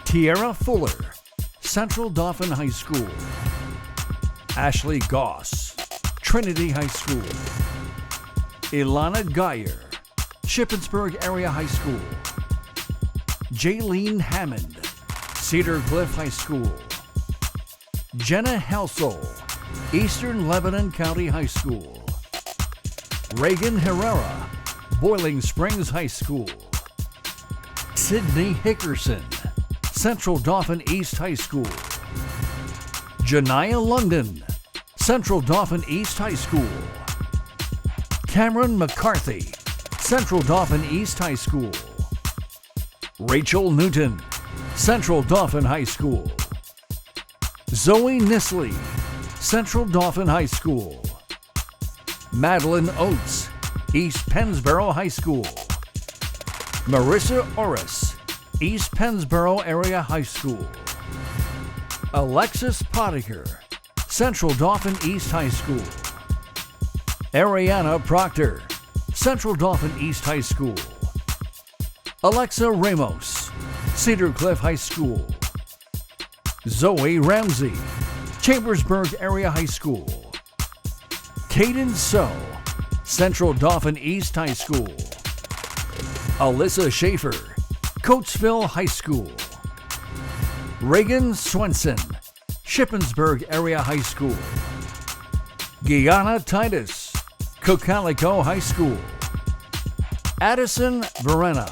Tierra Fuller, Central Dauphin High School. Ashley Goss, Trinity High School. Ilana Geyer, Shippensburg Area High School. Jaylene Hammond, Cedar Cliff High School. Jenna Helsel, Eastern Lebanon County High School. Reagan Herrera, Boiling Springs High School. Sydney Hickerson, Central Dauphin East High School. Janiyah London, Central Dauphin East High School. Cameron McCarthy, Central Dauphin East High School. Rachel Newton, Central Dauphin High School. Zoe Nisley, Central Dauphin High School. Madeline Oates, East Pennsboro High School. Marissa Orris, East Pennsboro Area High School. Alexis Potiker, Central Dauphin East High School. Ariana Proctor, Central Dauphin East High School. Alexa Ramos, Cedar Cliff High School. Zoe Ramsey, Chambersburg Area High School. Caden So, Central Dauphin East High School. Alyssa Schaefer, Coatesville High School. Reagan Swenson, Shippensburg Area High School. Guyana Titus, Cocalico High School. Addison Verena,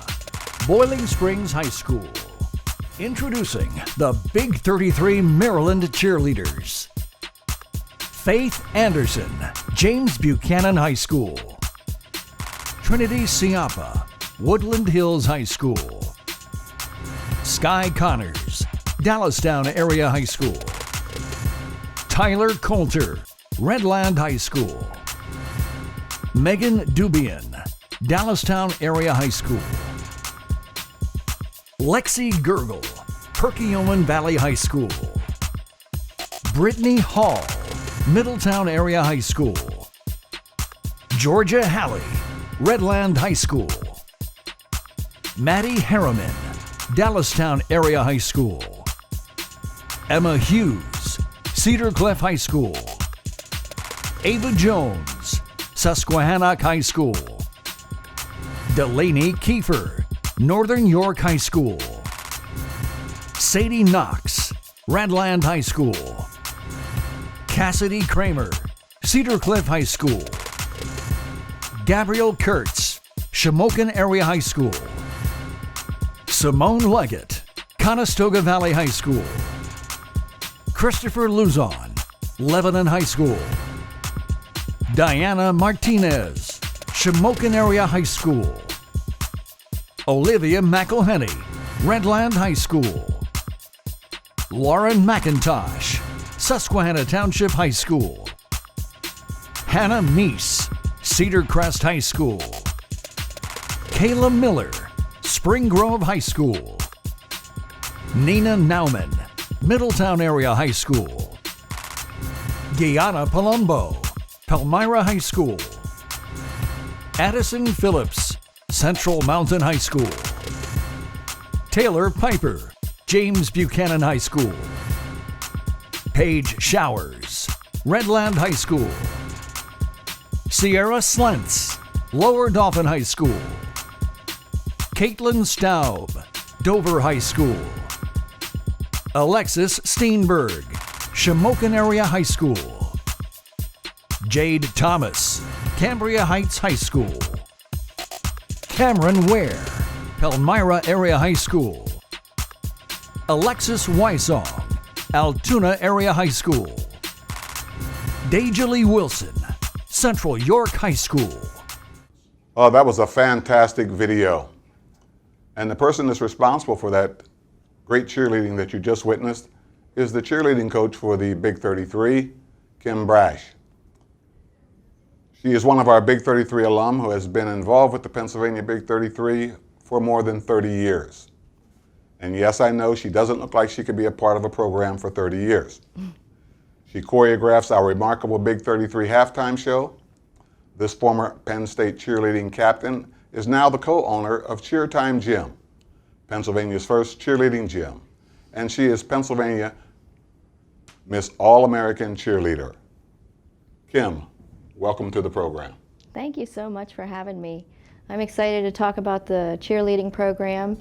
Boiling Springs High School. Introducing the Big 33 Maryland Cheerleaders. Faith Anderson, James Buchanan High School. Trinity Siapa, Woodland Hills High School. Sky Connors, Dallastown Area High School. Tyler Coulter, Redland High School. Megan Dubian, Dallastown Area High School. Lexi Gergel, Perkiomen Valley High School. Brittany Hall, Middletown Area High School. Georgia Halley, Redland High School. Maddie Harriman, Dallastown Area High School. Emma Hughes, Cedar Cliff High School. Ava Jones, Susquehannock High School. Delaney Kiefer, Northern York High School. Sadie Knox, Redland High School. Cassidy Kramer, Cedar Cliff High School. Gabrielle Kurtz, Shamokin Area High School. Simone Leggett, Conestoga Valley High School. Christopher Luzon, Lebanon High School. Diana Martinez, Shamokin Area High School. Olivia McElhenney, Redland High School. Lauren McIntosh, Susquehanna Township High School. Hannah Meese, Cedar Crest High School. Kayla Miller, Spring Grove High School. Nina Nauman, Middletown Area High School. Guyana Palumbo, Palmyra High School. Addison Phillips, Central Mountain High School. Taylor Piper, James Buchanan High School. Paige Showers, Redland High School. Sierra Slentz, Lower Dauphin High School. Caitlin Staub, Dover High School. Alexis Steenberg, Shamokin Area High School. Jade Thomas, Cambria Heights High School. Cameron Ware, Palmyra Area High School. Alexis Wysong, Altoona Area High School. Dejalee Wilson, Central York High School. Oh, that was a fantastic video. And the person that's responsible for that great cheerleading that you just witnessed is the cheerleading coach for the Big 33, Kim Brash. She is one of our Big 33 alum who has been involved with the Pennsylvania Big 33 for more than 30 years. And yes, I know she doesn't look like she could be a part of a program for 30 years. She choreographs our remarkable Big 33 halftime show. This former Penn State cheerleading captain is now the co-owner of Cheer Time Gym, Pennsylvania's first cheerleading gym. And she is Pennsylvania Miss All-American Cheerleader. Kim, welcome to the program. Thank you so much for having me. I'm excited to talk about the cheerleading program.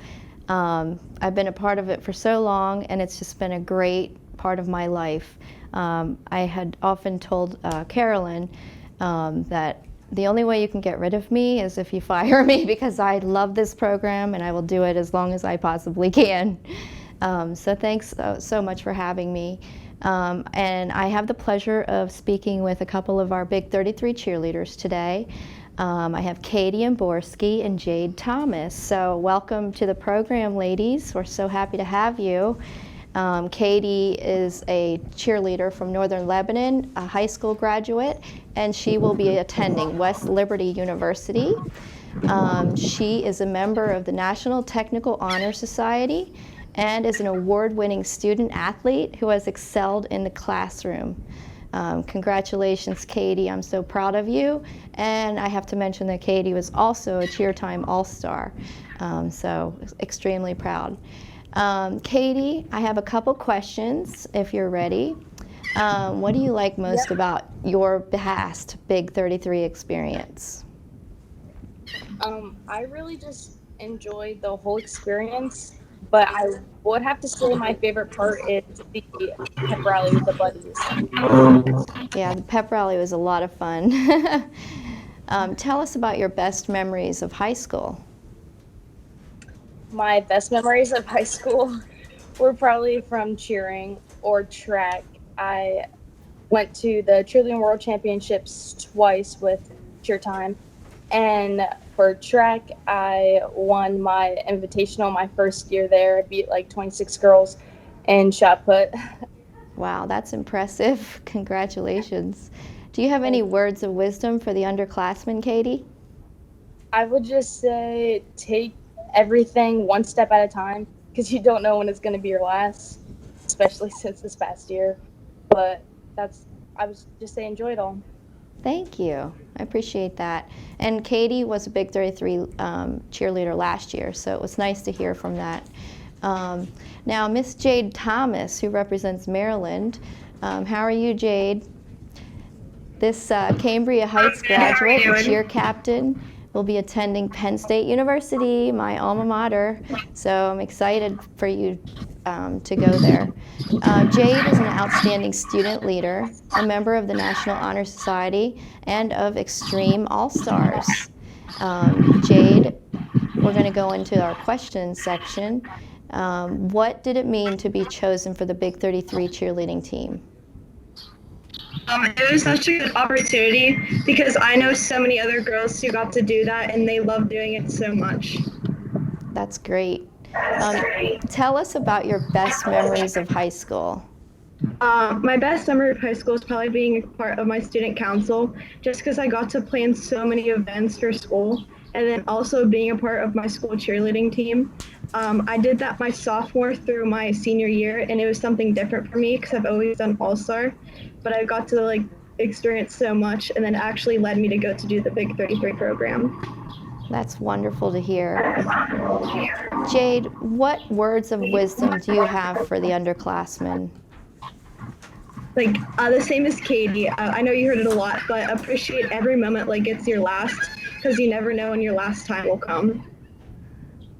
I've been a part of it for so long, and it's just been a great part of my life. I had often told Carolyn that the only way you can get rid of me is if you fire me, because I love this program and I will do it as long as I possibly can. So thanks so much for having me. And I have the pleasure of speaking with a couple of our Big 33 cheerleaders today. I have Katie Amborski and Jade Thomas. So welcome to the program, ladies. We're so happy to have you. Katie is a cheerleader from Northern Lebanon, a high school graduate, and she will be attending West Liberty University. She is a member of the National Technical Honor Society and is an award-winning student athlete who has excelled in the classroom. Congratulations, Katie. I'm so proud of you. And I have to mention that Katie was also a Cheer Time All-Star, so extremely proud. Katie, I have a couple questions if you're ready. What do you like most about your past Big 33 experience? I really just enjoyed the whole experience, but I would have to say my favorite part is the pep rally with the buddies. Yeah, the pep rally was a lot of fun. Tell us about your best memories of high school. My best memories of high school were probably from cheering or track. I went to the Cheerleading World Championships twice with Cheer Time. And for track, I won my invitational my first year there. I beat like 26 girls in shot put. Wow, that's impressive. Congratulations. Do you have any words of wisdom for the underclassmen, Katie? I would just say take everything one step at a time, because you don't know when it's going to be your last, especially since this past year. But I was just say enjoy it all. Thank you. I appreciate that. And Katie was a Big 33 cheerleader last year, so it was nice to hear from that. Now, Miss Jade Thomas, who represents Maryland. How are you, Jade? This Cambria Heights graduate and cheer captain will be attending Penn State University, my alma mater, so I'm excited for you to go there. Jade is an outstanding student leader, a member of the National Honor Society, and of Extreme All-Stars. Jade, we're going to go into our questions section. What did it mean to be chosen for the Big 33 cheerleading team? It was such a good opportunity because I know so many other girls who got to do that and they love doing it so much. That's great. Tell us about your best memories of high school. My best memory of high school is probably being a part of my student council, just because I got to plan so many events for school, and then also being a part of my school cheerleading team. I did that my sophomore through my senior year, and it was something different for me because I've always done All-Star, but I got to experience so much, and then it actually led me to go to do the Big 33 program. That's wonderful to hear. Jade, what words of wisdom do you have for the underclassmen? Like the same as Katie. I know you heard it a lot, but appreciate every moment like it's your last, because you never know when your last time will come.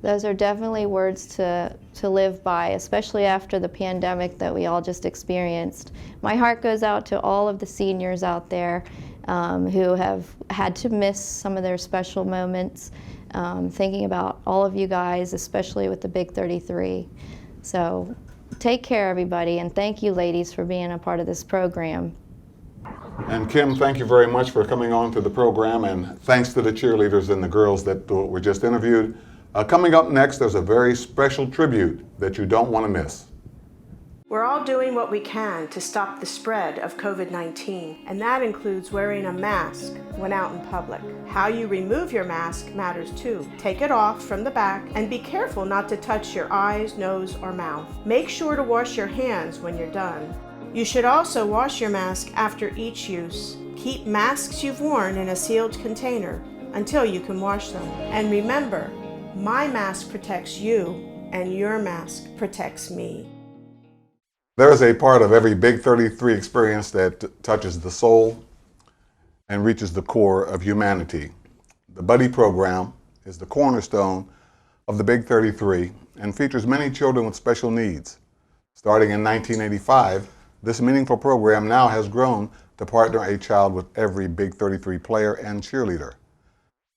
Those are definitely words to live by, especially after the pandemic that we all just experienced. My heart goes out to all of the seniors out there who have had to miss some of their special moments, thinking about all of you guys, especially with the Big 33. So take care, everybody, and thank you, ladies, for being a part of this program. And Kim, thank you very much for coming on to the program, and thanks to the cheerleaders and the girls that were just interviewed. Coming up next, there's a very special tribute that you don't want to miss. We're all doing what we can to stop the spread of COVID-19, and that includes wearing a mask when out in public. How you remove your mask matters too. Take it off from the back and be careful not to touch your eyes, nose, or mouth. Make sure to wash your hands when you're done. You should also wash your mask after each use. Keep masks you've worn in a sealed container until you can wash them. And remember, my mask protects you, and your mask protects me. There is a part of every Big 33 experience that touches the soul and reaches the core of humanity. The Buddy program is the cornerstone of the Big 33 and features many children with special needs. Starting in 1985, this meaningful program now has grown to partner a child with every Big 33 player and cheerleader.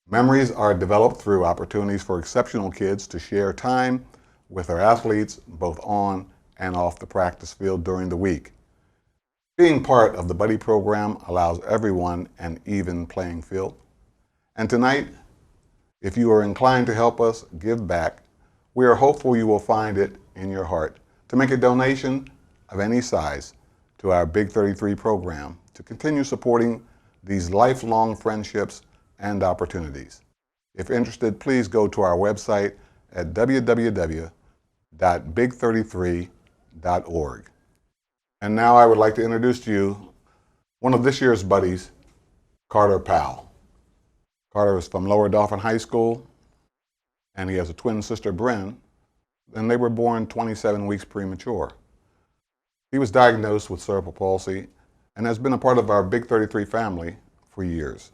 Memories are developed through opportunities for exceptional kids to share time with their athletes, both on and off the practice field during the week. Being part of the Buddy program allows everyone an even playing field. And tonight, if you are inclined to help us give back, we are hopeful you will find it in your heart to make a donation of any size to our Big 33 program to continue supporting these lifelong friendships and opportunities. If interested, please go to our website at www.big33.org. And now I would like to introduce to you one of this year's buddies, Carter Powell. Carter is from Lower Dauphin High School, and he has a twin sister, Bryn, and they were born 27 weeks premature. He was diagnosed with cerebral palsy and has been a part of our Big 33 family for years.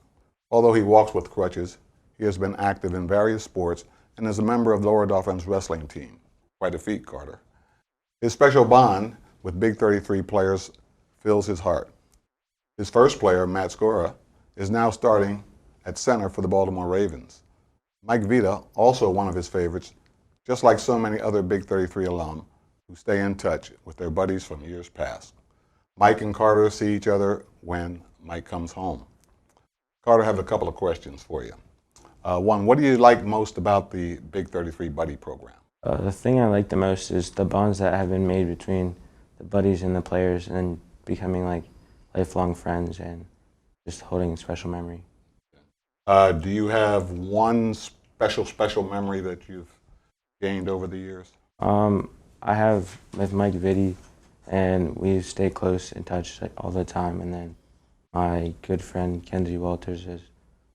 Although he walks with crutches, he has been active in various sports and is a member of Lower Dauphin's wrestling team. Quite a feat, Carter. His special bond with Big 33 players fills his heart. His first player, Matt Scora, is now starting at center for the Baltimore Ravens. Mike Vita, also one of his favorites, just like so many other Big 33 alum who stay in touch with their buddies from years past. Mike and Carter see each other when Mike comes home. Carter, I have a couple of questions for you. One, what do you like most about the Big 33 Buddy program? The thing I like the most is the bonds that have been made between the buddies and the players, and becoming like lifelong friends and just holding a special memory. Do you have one special memory that you've gained over the years? I have with Mike Vitti, and we stay close in touch all the time. And then my good friend Kenzie Walters has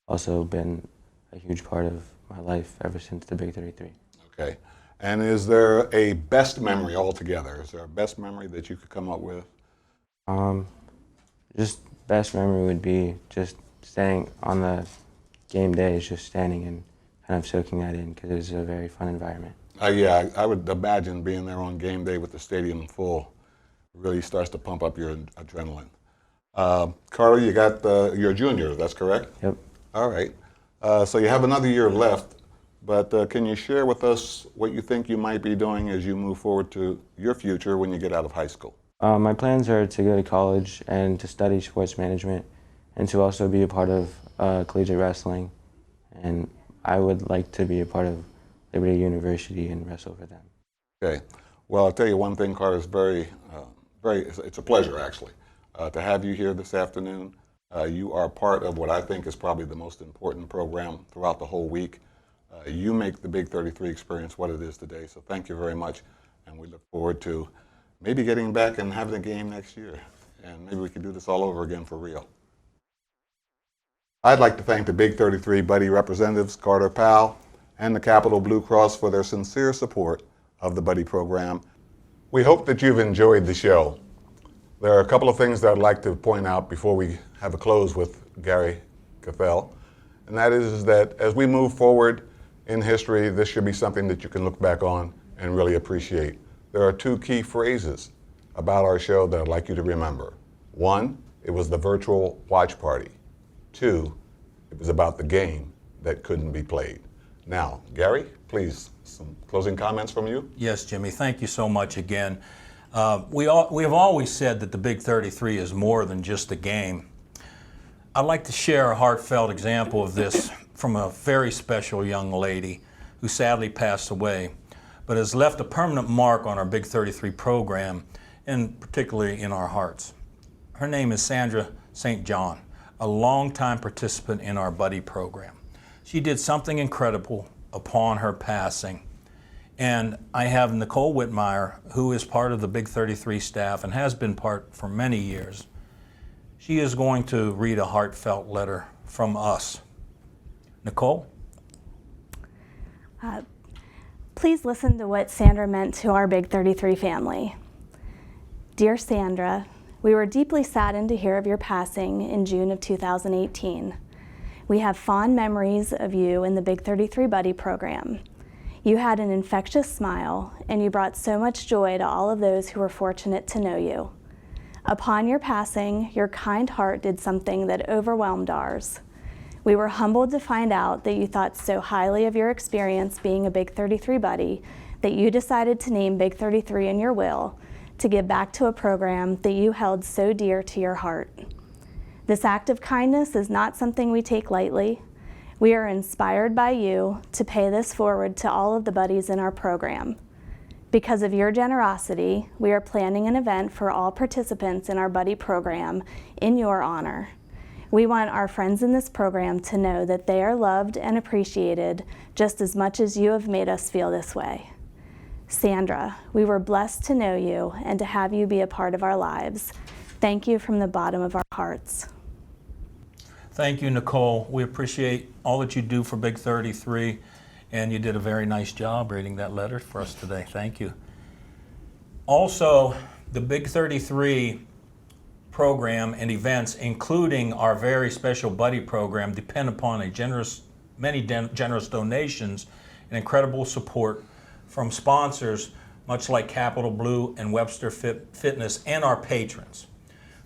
also been a huge part of my life ever since the Big 33. Okay. And is there a best memory altogether? Is there a best memory that you could come up with? Just best memory would be just staying on the game days, just standing and kind of soaking that in, because it was a very fun environment. Yeah, I would imagine being there on game day with the stadium full really starts to pump up your adrenaline. Carter, you're a junior, that's correct? Yep. All right. So you have another year left, but can you share with us what you think you might be doing as you move forward to your future when you get out of high school? My plans are to go to college and to study sports management, and to also be a part of collegiate wrestling. And I would like to be a part of Liberty University and wrestle for them. Okay. Well, I'll tell you one thing, Carter, it's a pleasure, actually, to have you here this afternoon. You are part of what I think is probably the most important program throughout the whole week. You make the Big 33 experience what it is today, so thank you very much, and we look forward to maybe getting back and having a game next year, and maybe we can do this all over again for real. I'd like to thank the Big 33 Buddy representatives, Carter Powell and the Capital Blue Cross, for their sincere support of the Buddy program. We hope that you've enjoyed the show. There are a couple of things that I'd like to point out before we have a close with Gary Cathell, and that is that as we move forward in history, this should be something that you can look back on and really appreciate. There are two key phrases about our show that I'd like you to remember. One, it was the virtual watch party. Two, it was about the game that couldn't be played. Now, Gary, please, some closing comments from you? Yes, Jimmy, thank you so much again. We have always said that the Big 33 is more than just a game. I'd like to share a heartfelt example of this from a very special young lady who sadly passed away, but has left a permanent mark on our Big 33 program, and particularly in our hearts. Her name is Sandra St. John, a longtime participant in our Buddy program. She did something incredible upon her passing. And I have Nicole Whitmire, who is part of the Big 33 staff and has been part for many years. She is going to read a heartfelt letter from us. Nicole? Please listen to what Sandra meant to our Big 33 family. Dear Sandra, we were deeply saddened to hear of your passing in June of 2018. We have fond memories of you in the Big 33 Buddy program. You had an infectious smile, and you brought so much joy to all of those who were fortunate to know you. Upon your passing, your kind heart did something that overwhelmed ours. We were humbled to find out that you thought so highly of your experience being a Big 33 Buddy that you decided to name Big 33 in your will to give back to a program that you held so dear to your heart. This act of kindness is not something we take lightly. We are inspired by you to pay this forward to all of the buddies in our program. Because of your generosity, we are planning an event for all participants in our Buddy program in your honor. We want our friends in this program to know that they are loved and appreciated just as much as you have made us feel this way. Sandra, we were blessed to know you and to have you be a part of our lives. Thank you from the bottom of our hearts. Thank you, Nicole. We appreciate all that you do for Big 33, and you did a very nice job reading that letter for us today. Thank you. Also, the Big 33 program and events, including our very special Buddy program, depend upon many generous donations and incredible support from sponsors much like Capital Blue and Webster Fitness and our patrons.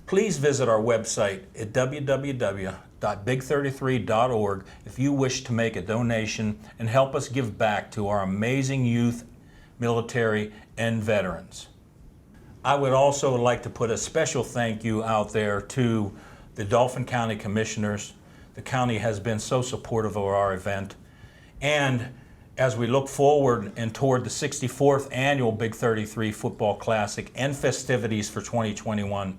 Please visit our website at www.big33.org if you wish to make a donation and help us give back to our amazing youth, military, and veterans. I would also like to put a special thank you out there to the Dauphin County Commissioners. The county has been so supportive of our event. And as we look forward and toward the 64th annual Big 33 Football Classic and festivities for 2021,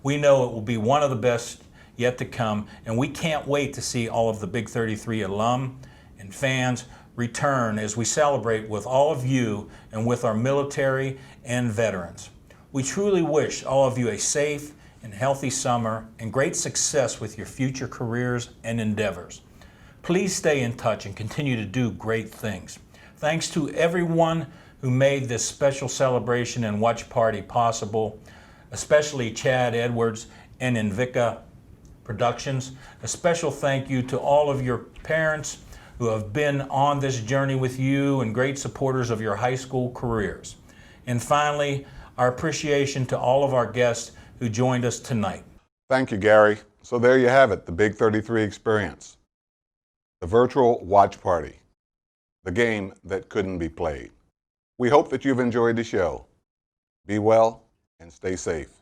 we know it will be one of the best yet to come, and we can't wait to see all of the Big 33 alum and fans return as we celebrate with all of you and with our military and veterans. We truly wish all of you a safe and healthy summer and great success with your future careers and endeavors. Please stay in touch and continue to do great things. Thanks to everyone who made this special celebration and watch party possible, especially Chad Edwards and Invicta Productions. A special thank you to all of your parents who have been on this journey with you and great supporters of your high school careers. And finally, our appreciation to all of our guests who joined us tonight. Thank you, Gary. So there you have it, the Big 33 experience. The virtual watch party, the game that couldn't be played. We hope that you've enjoyed the show. Be well and stay safe.